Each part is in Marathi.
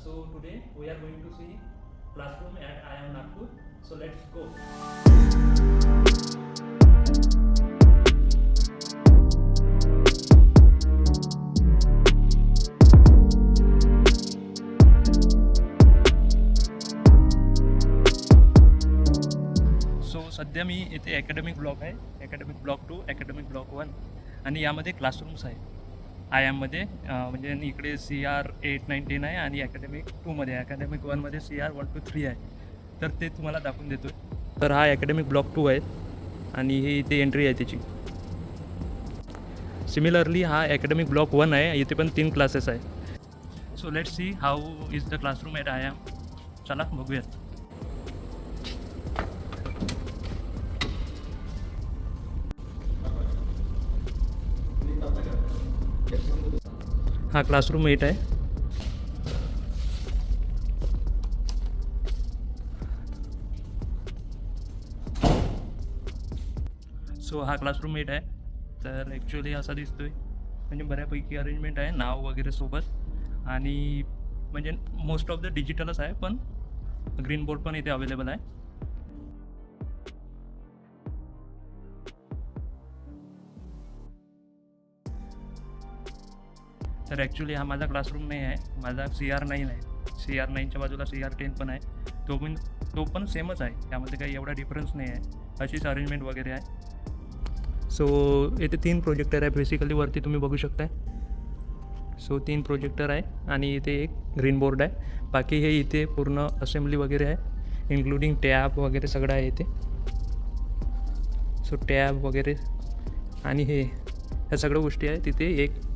So today we are going to see classroom at IIM Nagpur. So let's go. So सध्या मी इथे अकॅडमिक ब्लॉक आहे, अकॅडमिक ब्लॉक 2, अकॅडमिक ब्लॉक 1 आणि यामध्ये क्लासरूम्स आहे आय एममध्ये. म्हणजे इकडे CR 8, 9, 10 आहे आणि अकॅडमिक 2मध्ये आहे. अकॅडमिक 1मध्ये CR 1 to 3 आहे. तर ते तुम्हाला दाखवून देतो. तर हा अकॅडमिक ब्लॉक 2 आहे आणि ही इथे एंट्री आहे त्याची. सिमिलरली हा अकॅडमिक ब्लॉक 1 आहे, इथे पण 3 क्लासेस आहे. So let's see how is the classroom at I am. चला बघूयात. हा क्लासरूम 8 आहे. सो हा क्लासरूम 8 आहे. तर ॲक्च्युली असा दिसतो आहे, म्हणजे बऱ्यापैकी अरेंजमेंट आहे, नाव वगैरे सोबत. आणि म्हणजे मोस्ट ऑफ द डिजिटलच आहे, पण ग्रीन बोर्ड पण इथे अवेलेबल आहे. तर ॲक्च्युली हा माझा क्लासरूम नाही आहे, माझा CR 9 आहे. CR 9च्या बाजूला CR 10 पण आहे. तो पण सेमच आहे, त्यामध्ये काही एवढा डिफरन्स नाही आहे. अशीच अरेंजमेंट वगैरे आहे. सो इथे 3 प्रोजेक्टर आहे बेसिकली, वरती तुम्ही बघू शकताय. सो 3 प्रोजेक्टर आहे आणि इथे एक ग्रीन बोर्ड आहे. बाकी हे इथे पूर्ण असेंब्ली वगैरे आहे, इन्क्लुडिंग टॅब वगैरे सगळं आहे इथे. सो टॅब वगैरे आणि ह्या सगळ्या गोष्टी आहे. तिथे एक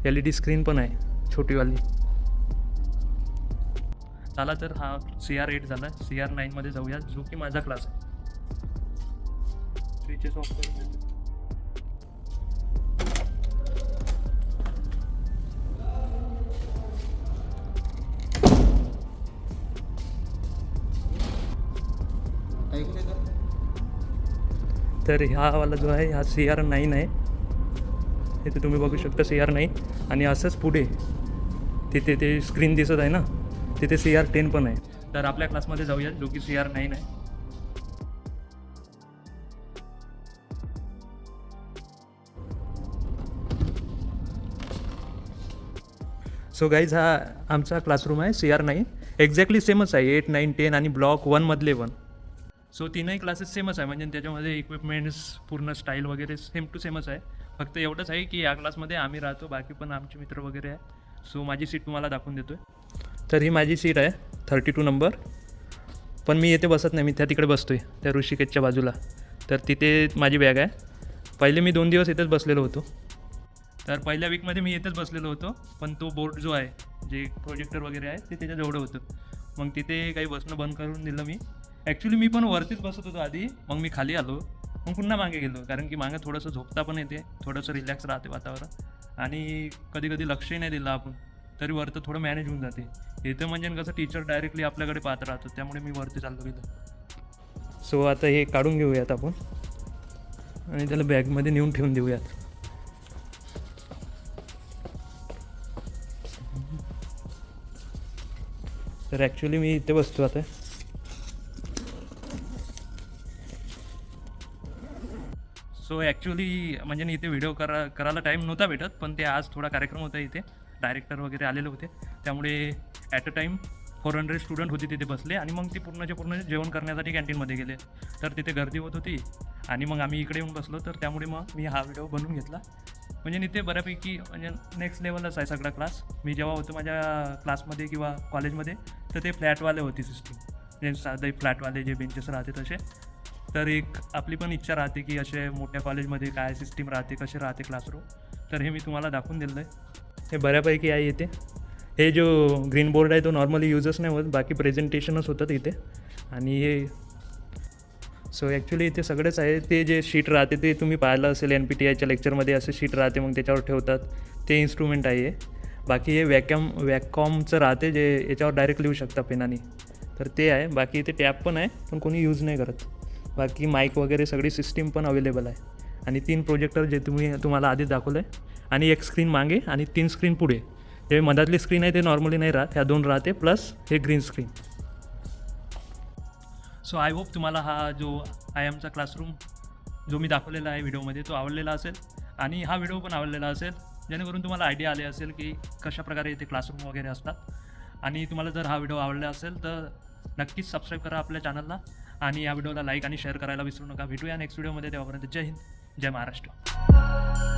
LED स्क्रीन पण आहे छोटीवाली. चला तर हा CR 8 झाला. CR 9मध्ये जाऊया, जो की माझा क्लास आहे. स्विचेस ऑफ करून देतो. तर हा वाला जो आहे हा CR 9 आहे. इथे तुम्ही बघू शकता CR 9 आणि असंच पुढे तिथे ते स्क्रीन दिसत आहे ना, तिथे CR 10 पण आहे. तर आपल्या क्लासमध्ये जाऊया, जो की CR 9 आहे. सो गाईज हा आमचा क्लासरूम आहे CR 9. एक्झॅक्टली सेमच आहे 8, 9, 10 आणि ब्लॉक 1मधले 1. सो तीनही क्लासेस सेमच आहे, म्हणजे त्याच्यामध्ये इक्विपमेंट्स पूर्ण स्टाईल वगैरे सेम टू सेमच आहे. फक्त एवढंच आहे की या क्लासमध्ये आम्ही राहतो, बाकी पण आमचे मित्र वगैरे आहे. सो माझी सीट तुम्हाला दाखवून देतो आहे. तर ही माझी सीट आहे 32 नंबर. पण मी येथे बसत नाही, मी तिकडे बसतो आहे त्या ऋषिकेशच्या बाजूला. तर तिथे माझी बॅग आहे. पहिले मी 2 दिवस इथेच बसलेलो होतो. तर पहिल्या वीकमध्ये मी इथेच बसलेलो होतो, पण तो बोर्ड जो आहे, जे प्रोजेक्टर वगैरे आहे, ते त्याच्याजवळ होतं. मग तिथे काही बसणं बंद करून दिलं मी. ॲक्च्युली मी पण वरतीच बसत होतो आधी, मग मी खाली आलो, मग पुन्हा मागे गेलो. कारण की मागे थोडंसं झोपता पण येते, थोडंसं रिलॅक्स राहते वातावरण. आणि कधी कधी लक्षही नाही दिलं आपण, तरी वरतं थोडं मॅनेज होऊन जाते. इथं म्हणजे कसं टीचर डायरेक्टली आपल्याकडे पाहत राहतो, त्यामुळे मी वरती चाललो गेलो. सो आता हे काढून घेऊयात आपण आणि त्याला बॅगमध्ये नेऊन ठेवून देऊयात. तर ॲक्च्युली मी इथे बसतो आता. सो ॲक्च्युली म्हणजे इथे व्हिडिओ करायला टाईम नव्हता भेटत, पण ते आज थोडा कार्यक्रम होता इथे, डायरेक्टर वगैरे आलेले होते. त्यामुळे ॲट अ टाईम 400 स्टुडंट होते तिथे बसले आणि मग ते पूर्ण जेवण करण्यासाठी कॅन्टीनमध्ये गेले. तर तिथे गर्दी होत होती आणि मग आम्ही इकडे येऊन बसलो. तर त्यामुळे मग मी हा व्हिडिओ बनवून घेतला. म्हणजे इथे बऱ्यापैकी म्हणजे नेक्स्ट लेवलच आहे सगळा क्लास. मी जेव्हा होतो माझ्या क्लासमध्ये किंवा कॉलेजमध्ये, तर ते फ्लॅटवाले होती सिस्टीम, म्हणजे साधे फ्लॅटवाले जे बेंचेस राहते तसे. तर एक आपली पण इच्छा राहते की असे मोठ्या कॉलेजमध्ये काय सिस्टीम राहते, कसे राहते क्लासरूम. तर हे मी तुम्हाला दाखवून दिलं आहे. हे बऱ्यापैकी आहे इथे. हे जो ग्रीन बोर्ड आहे तो नॉर्मली यूजच नाही होत, बाकी प्रेझेंटेशनच होतात इथे. आणि हे सो ॲक्च्युली इथे सगळेच आहे. ते जे शीट राहते ते तुम्ही पाहिलं असेल NPTIच्या लेक्चरमध्ये, असं शीट राहते, मग त्याच्यावर ठेवतात, ते इन्स्ट्रुमेंट आहे हे. बाकी हे वॅकॉमचं राहते, जे याच्यावर डायरेक्ट लिहू शकता पेनाने, तर ते आहे. बाकी इथे टॅब पण आहे, पण कोणी यूज नाही करत. बाकी माईक वगैरे सगळी सिस्टीम पण अवेलेबल आहे. आणि 3 प्रोजेक्टर जे तुम्हाला आधीच दाखवलं आहे, आणि एक स्क्रीन मागे आणि 3 स्क्रीन पुढे. हे मधातली स्क्रीन आहे ते नॉर्मली नाही राहत, ह्या 2 राहते प्लस हे green screen. So I hope तुम्हाला हा जो IIMचा क्लासरूम जो मी दाखवलेला आहे व्हिडिओमध्ये तो आवडलेला असेल आणि हा व्हिडिओ पण आवडलेला असेल, जेणेकरून तुम्हाला आयडिया आले असेल की कशाप्रकारे इथे क्लासरूम वगैरे असतात. आणि तुम्हाला जर हा व्हिडिओ आवडला असेल तर नक्कीच सबस्क्राईब करा आपल्या चॅनलला आणि या व्हिडिओला लाईक आणि शेअर करायला विसरू नका. भेटूया नेक्स्ट व्हिडिओमध्ये, तेव्हापर्यंत जय हिंद, जय महाराष्ट्र.